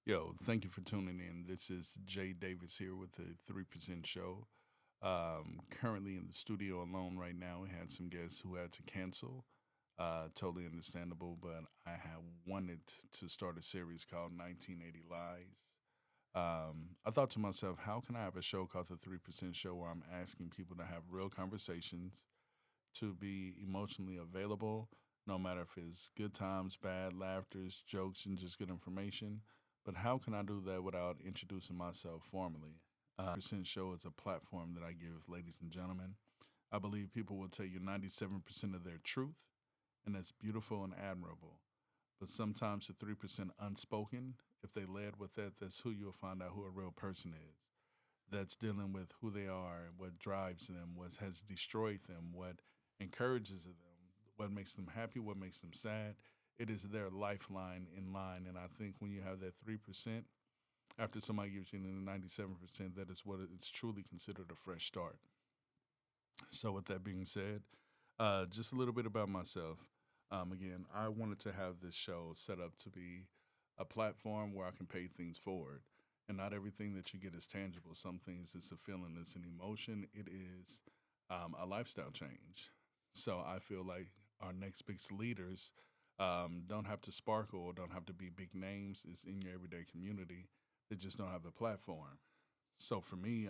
Yo, thank you for tuning in. This is Jay Davis here with the 3% Show. Currently in the studio alone right now. We had some guests who had to cancel. Totally understandable, but I have wanted to start a series called 1980 Lies. I thought to myself, how can I have a show called the 3% Show where I'm asking people to have real conversations, to be emotionally available, no matter if it's good times, bad, laughters, jokes, and just good information. But how can I do that without introducing myself formally? Percent Show is a platform that I give ladies and gentlemen. I believe people will tell you 97% of their truth, and that's beautiful and admirable. But sometimes the 3% unspoken, if they led with that, that's who you'll find out who a real person is. That's dealing with who they are, what drives them, what has destroyed them, what encourages them, what makes them happy, what makes them sad. It is their lifeline in line. And I think when you have that 3%, after somebody gives you the 97%, that is what it's truly considered a fresh start. So, with that being said, just a little bit about myself. Again, I wanted to have this show set up to be a platform where I can pay things forward. And not everything that you get is tangible. Some things it's a feeling, it's an emotion, it is a lifestyle change. So I feel like our next big leaders don't have to sparkle or don't have to be big names. It's in your everyday community. They just don't have a platform. So for me,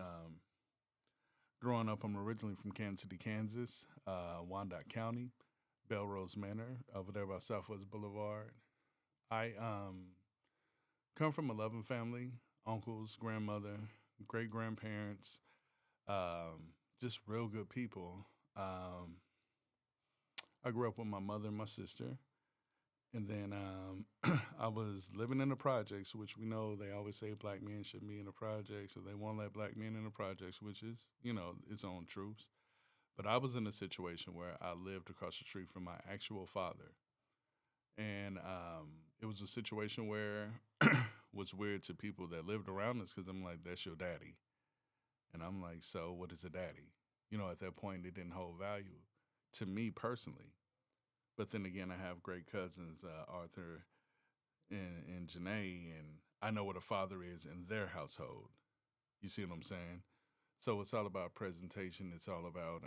growing up, I'm originally from Kansas City, Kansas, Wyandotte County, Belrose Manor, over there by Southwest Boulevard. I come from a loving family, uncles, grandmother, great grandparents, just real good people. Um, I grew up with my mother and my sister. And then I was living in the projects, which we know they always say black men shouldn't be in the projects, or they won't let black men in the projects, which is, its own truths. But I was in a situation where I lived across the street from my actual father. And it was a situation where was weird to people that lived around us because I'm like, that's your daddy. And I'm like, so what is a daddy? At that point, it didn't hold value to me personally. But then again, I have great cousins, Arthur and Janae, and I know what a father is in their household. You see what I'm saying? So it's all about presentation. It's all about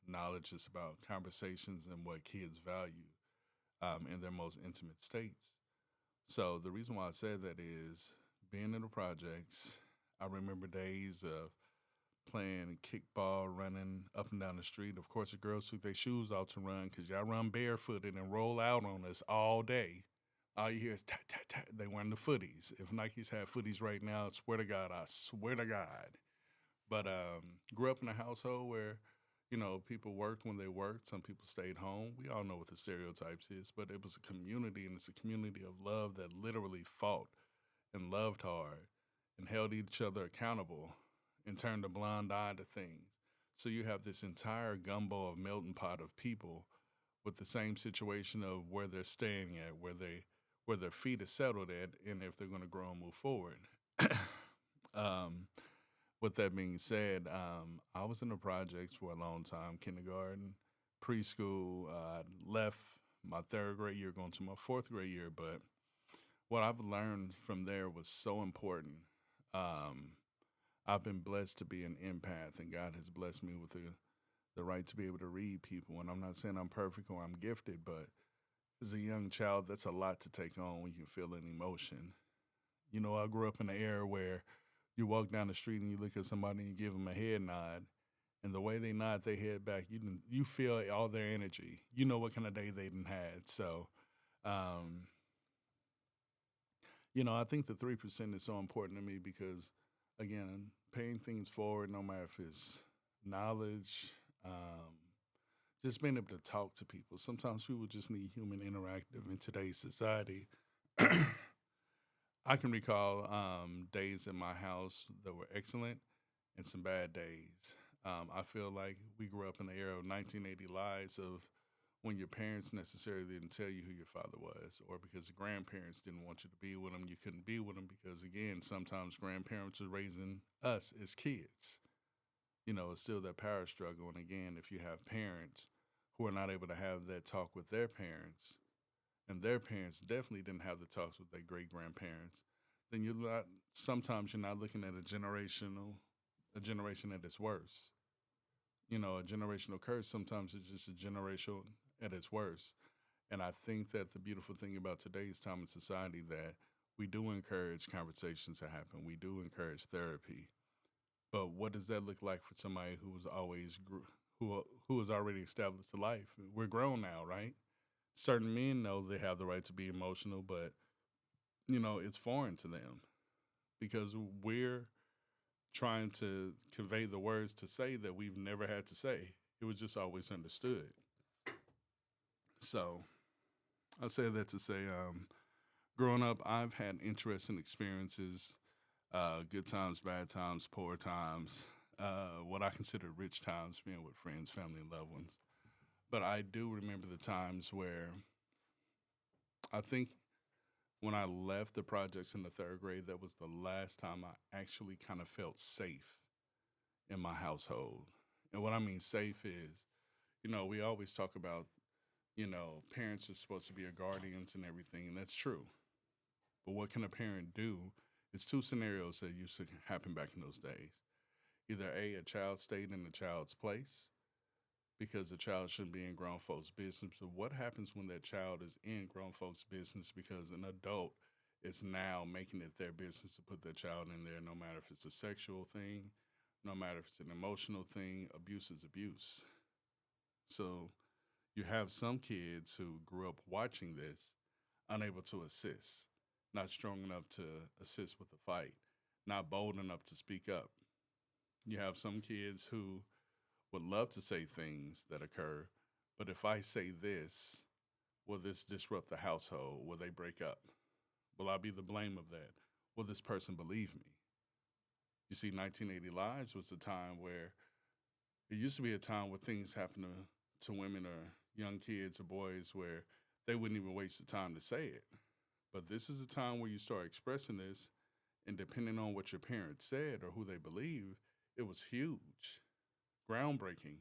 knowledge. It's about conversations and what kids value in their most intimate states. So the reason why I said that is being in the projects. I remember days of playing kickball, running up and down the street. Of course, the girls took their shoes off to run because y'all run barefooted and roll out on us all day. All you hear is tat, tat, tat. They wearing the footies. If Nikes had footies right now, I swear to God. But grew up in a household where, people worked when they worked. Some people stayed home. We all know what the stereotypes is, but it was a community, and it's a community of love that literally fought and loved hard and held each other accountable and turned a blind eye to things. So you have this entire gumbo of melting pot of people with the same situation of where they're staying at, where their feet are settled at, and if they're going to grow and move forward. um, with that being said, I was in the projects for a long time, kindergarten, preschool. Left my third grade year, going to my fourth grade year, but what I've learned from there was so important. Um, I've been blessed to be an empath, and God has blessed me with the right to be able to read people. And I'm not saying I'm perfect or I'm gifted, but as a young child, that's a lot to take on when you feel an emotion. I grew up in an era where you walk down the street and you look at somebody and you give them a head nod, and the way they nod their head back, you feel all their energy. You know what kind of day they done had. So, um, I think the 3% is so important to me because, again, paying things forward, no matter if it's knowledge, just being able to talk to people. Sometimes people just need human interactive in today's society. I can recall days in my house that were excellent and some bad days. I feel like we grew up in the era of 1980 lies of when your parents necessarily didn't tell you who your father was, or because the grandparents didn't want you to be with them, you couldn't be with them because, again, sometimes grandparents are raising us as kids. It's still that power struggle. And again, if you have parents who are not able to have that talk with their parents, and their parents definitely didn't have the talks with their great grandparents, then you're not. Sometimes you're not looking at a generation at its worst. You know, a generational curse. Sometimes it's just a generational at its worst. And I think that the beautiful thing about today's time in society that we do encourage conversations to happen. We do encourage therapy. But what does that look like for somebody who was always who was already established a life? We're grown now, right? Certain men know they have the right to be emotional, but it's foreign to them because we're trying to convey the words to say that we've never had to say. It was just always understood. So I say that to say, growing up, I've had interesting experiences, good times, bad times, poor times, what I consider rich times, being with friends, family, and loved ones. But I do remember the times where I think when I left the projects in the third grade, that was the last time I actually kind of felt safe in my household. And what I mean safe is, we always talk about, parents are supposed to be our guardians and everything, and that's true. But what can a parent do? It's two scenarios that used to happen back in those days. Either A, a child stayed in the child's place because the child shouldn't be in grown folks' business. But what happens when that child is in grown folks' business because an adult is now making it their business to put that child in there, no matter if it's a sexual thing, no matter if it's an emotional thing, abuse is abuse. So you have some kids who grew up watching this, unable to assist, not strong enough to assist with the fight, not bold enough to speak up. You have some kids who would love to say things that occur, but if I say this, will this disrupt the household? Will they break up? Will I be the blame of that? Will this person believe me? You see, 1980 Lies was a time where it used to be a time where things happen to women or young kids or boys where they wouldn't even waste the time to say it. But this is a time where you start expressing this, and depending on what your parents said or who they believe, it was huge, groundbreaking.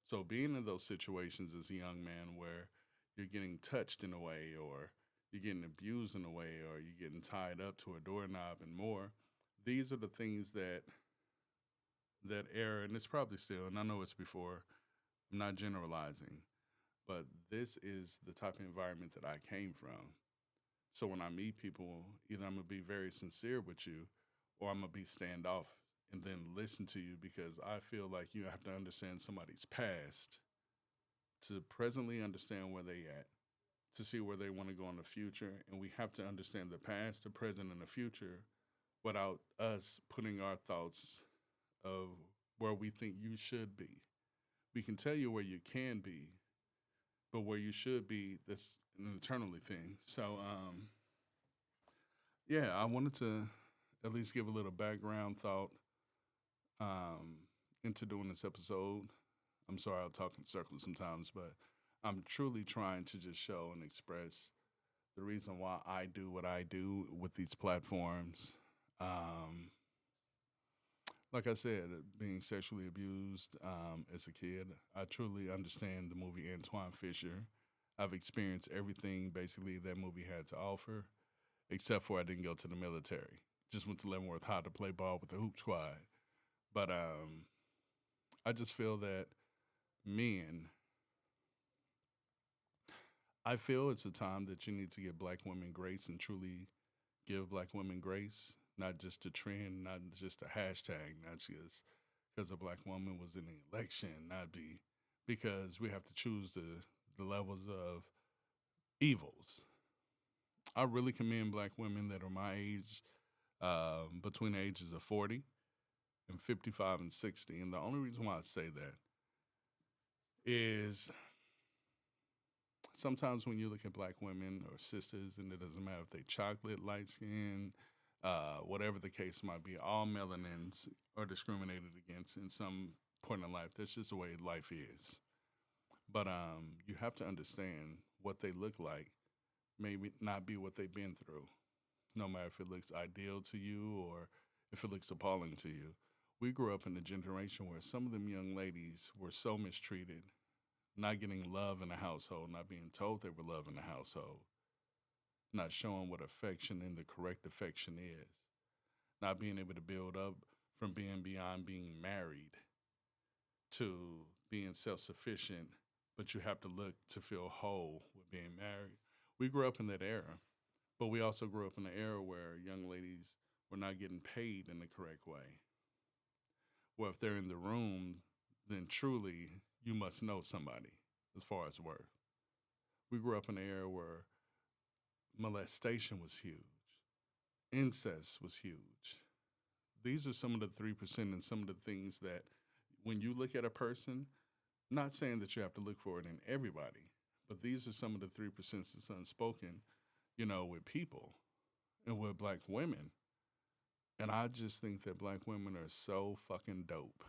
So being in those situations as a young man where you're getting touched in a way or you're getting abused in a way or you're getting tied up to a doorknob and more, these are the things that era, and it's probably still, and I know it's before, I'm not generalizing, but this is the type of environment that I came from. So when I meet people, either I'm gonna be very sincere with you or I'm gonna be standoff and then listen to you because I feel like you have to understand somebody's past to presently understand where they at, to see where they want to go in the future. And we have to understand the past, the present, and the future without us putting our thoughts of where we think you should be. We can tell you where you can be, but where you should be, that's an eternally thing. So, yeah, I wanted to at least give a little background thought um, into doing this episode. I'm sorry I'll talk in circles sometimes, but I'm truly trying to just show and express the reason why I do what I do with these platforms. Um, like I said, being sexually abused as a kid, I truly understand the movie Antoine Fisher. I've experienced everything basically that movie had to offer, except for I didn't go to the military. Just went to Leavenworth High to play ball with the hoop squad. But I just feel that men, I feel it's a time that you need to give black women grace and truly give black women grace, not just a trend, not just a hashtag, not just because a black woman was in the election, not be because we have to choose the levels of evils. I really commend black women that are my age, between the ages of 40 and 55 and 60. And the only reason why I say that is sometimes when you look at black women or sisters, and it doesn't matter if they chocolate, light skin, whatever the case might be, all melanins are discriminated against in some point in life. That's just the way life is. But you have to understand what they look like maybe not be what they've been through, no matter if it looks ideal to you or if it looks appalling to you. We grew up in a generation where some of them young ladies were so mistreated, not getting love in the household, not being told they were loved in the household. not showing what affection and the correct affection is, not being able to build up from being beyond being married to being self sufficient, but you have to look to feel whole with being married. We grew up in that era, but we also grew up in an era where young ladies were not getting paid in the correct way. Well, if they're in the room, then truly you must know somebody as far as worth. We grew up in an era where molestation was huge, incest was huge. These are some of the 3% and some of the things that when you look at a person, not saying that you have to look for it in everybody, but these are some of the 3% that's unspoken, with people and with black women. And I just think that black women are so fucking dope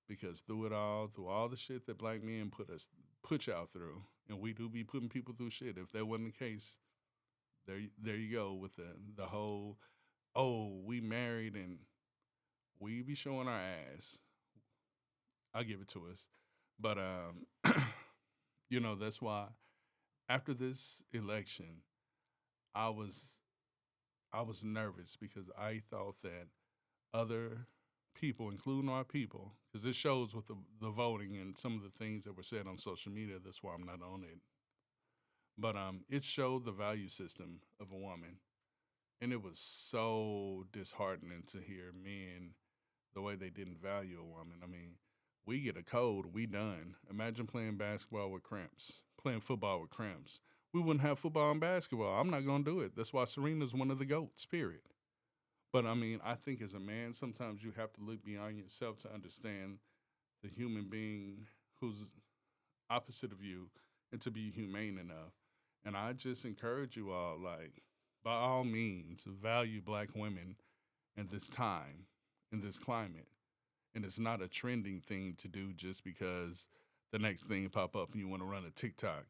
because through all the shit that black men put y'all through, and we do be putting people through shit. If that wasn't the case, there you go with the whole, oh, we married and we be showing our ass. I'll give it to us. But that's why after this election, I was I was nervous because I thought that other people, including our people, because this shows with the voting and some of the things that were said on social media. That's why I'm not on it. But it showed the value system of a woman, and it was so disheartening to hear men the way they didn't value a woman. I mean, we get a cold, we done. Imagine playing basketball with cramps, playing football with cramps. We wouldn't have football and basketball. I'm not gonna do it. That's why Serena's one of the goats. Period. But I mean, I think as a man, sometimes you have to look beyond yourself to understand the human being who's opposite of you and to be humane enough. And I just encourage you all, like, by all means, value black women in this time, in this climate. And it's not a trending thing to do just because the next thing pop up and you want to run a TikTok.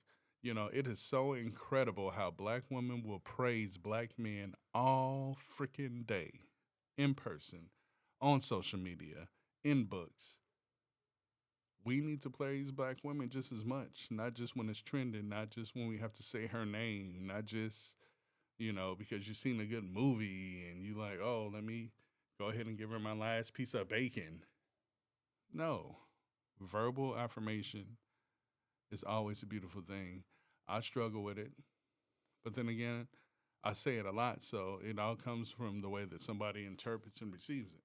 It is so incredible how black women will praise black men all freaking day in person, on social media, in books. We need to praise black women just as much, not just when it's trending, not just when we have to say her name, not just, because you've seen a good movie and you like, oh, let me go ahead and give her my last piece of bacon. No. Verbal affirmation is always a beautiful thing. I struggle with it. But then again, I say it a lot, so it all comes from the way that somebody interprets and receives it.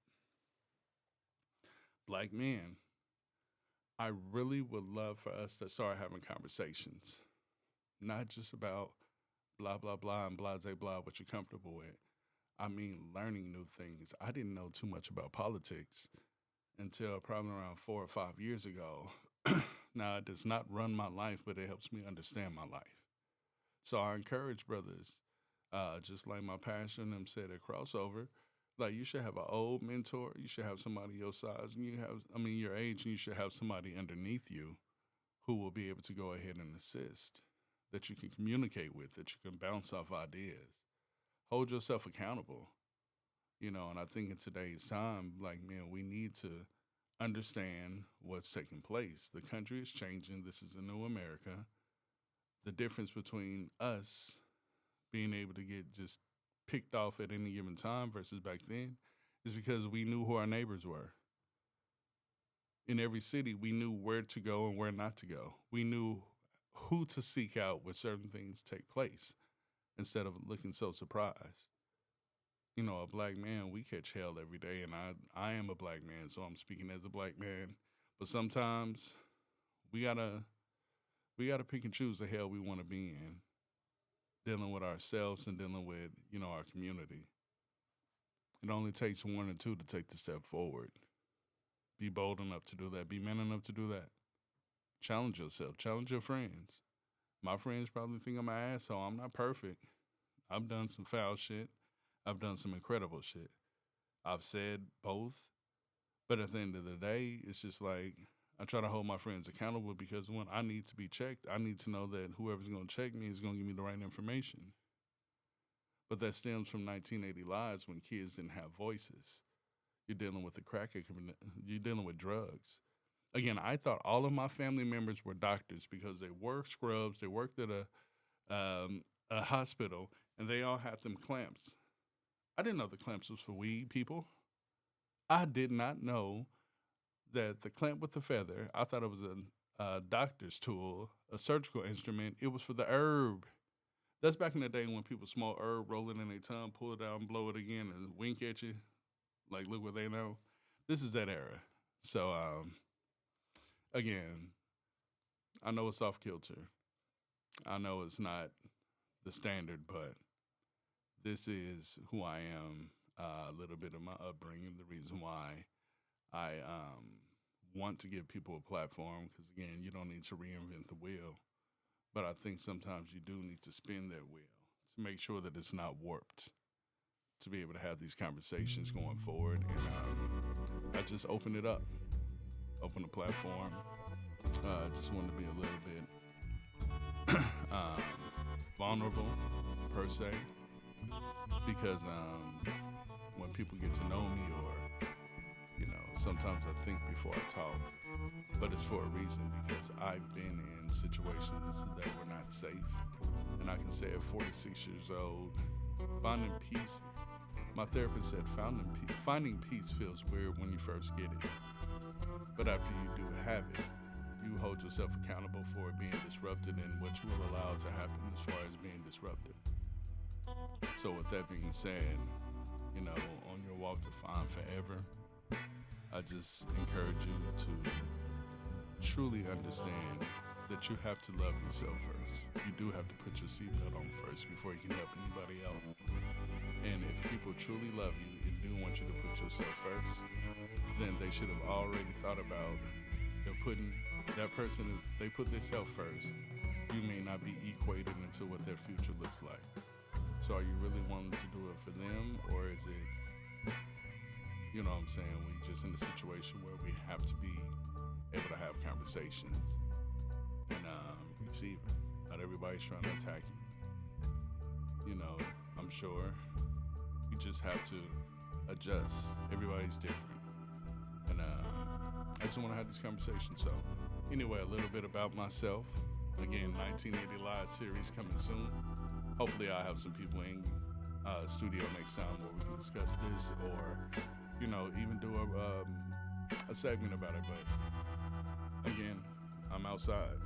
Black men, I really would love for us to start having conversations, not just about blah, blah, blah, and blah, blah, blah, what you're comfortable with. I mean, learning new things. I didn't know too much about politics until probably around 4 or 5 years ago. Now, it does not run my life, but it helps me understand my life. So I encourage brothers, just like my pastor and them said at Crossover, like you should have an old mentor. You should have somebody your size, and your age, and you should have somebody underneath you who will be able to go ahead and assist, that you can communicate with, that you can bounce off ideas. Hold yourself accountable, and I think in today's time, like, man, we need to understand what's taking place. The country is changing. This is a new America. The difference between us being able to get just picked off at any given time versus back then is because we knew who our neighbors were. In every city, we knew where to go and where not to go. We knew who to seek out when certain things take place instead of looking so surprised. A black man, we catch hell every day, and I am a black man, so I'm speaking as a black man. But sometimes we gotta pick and choose the hell we want to be in, dealing with ourselves and dealing with our community. It only takes one or two to take the step forward. Be bold enough to do that. Be man enough to do that. Challenge yourself. Challenge your friends. My friends probably think I'm an asshole. I'm not perfect. I've done some foul shit. I've done some incredible shit. I've said both. But at the end of the day, it's just like I try to hold my friends accountable because when I need to be checked, I need to know that whoever's going to check me is going to give me the right information. But that stems from 1980 lives when kids didn't have voices. You're dealing with the you're dealing with drugs. Again, I thought all of my family members were doctors because they were scrubs. They worked at a hospital, and they all had them clamps. I didn't know the clamps was for weed people. I did not know that the clamp with the feather, I thought it was a doctor's tool, a surgical instrument. It was for the herb. That's back in the day when people smoke herb, roll it in their tongue, pull it out, and blow it again, and wink at you. Like, look what they know. This is that era. So, again, I know it's off kilter. I know it's not the standard, but this is who I am. A little bit of my upbringing, the reason why I want to give people a platform, because again, you don't need to reinvent the wheel, but I think sometimes you do need to spin that wheel to make sure that it's not warped, to be able to have these conversations going forward. And I just open it up, open the platform. I just want to be a little bit vulnerable per se, because when people get to know me, or sometimes I think before I talk, but it's for a reason, because I've been in situations that were not safe. And I can say at 46 years old, finding peace, my therapist said finding peace feels weird when you first get it. But after you do have it, you hold yourself accountable for it being disrupted and what you will allow to happen as far as being disrupted. So with that being said, on your walk to find forever, I just encourage you to truly understand that you have to love yourself first. You do have to put your seatbelt on first before you can help anybody else. And if people truly love you and do want you to put yourself first, then they should have already thought about putting that person, if they put themselves first, you may not be equated into what their future looks like. So are you really wanting to do it for them, or is it, we just in a situation where we have to be able to have conversations and receive it. Not everybody's trying to attack you. I'm sure you just have to adjust. Everybody's different. And I just want to have this conversation. So anyway, a little bit about myself. Again, 1980 Live series coming soon. Hopefully I'll have some people in studio next time where we can discuss this, or even do a segment about it. But again, I'm outside.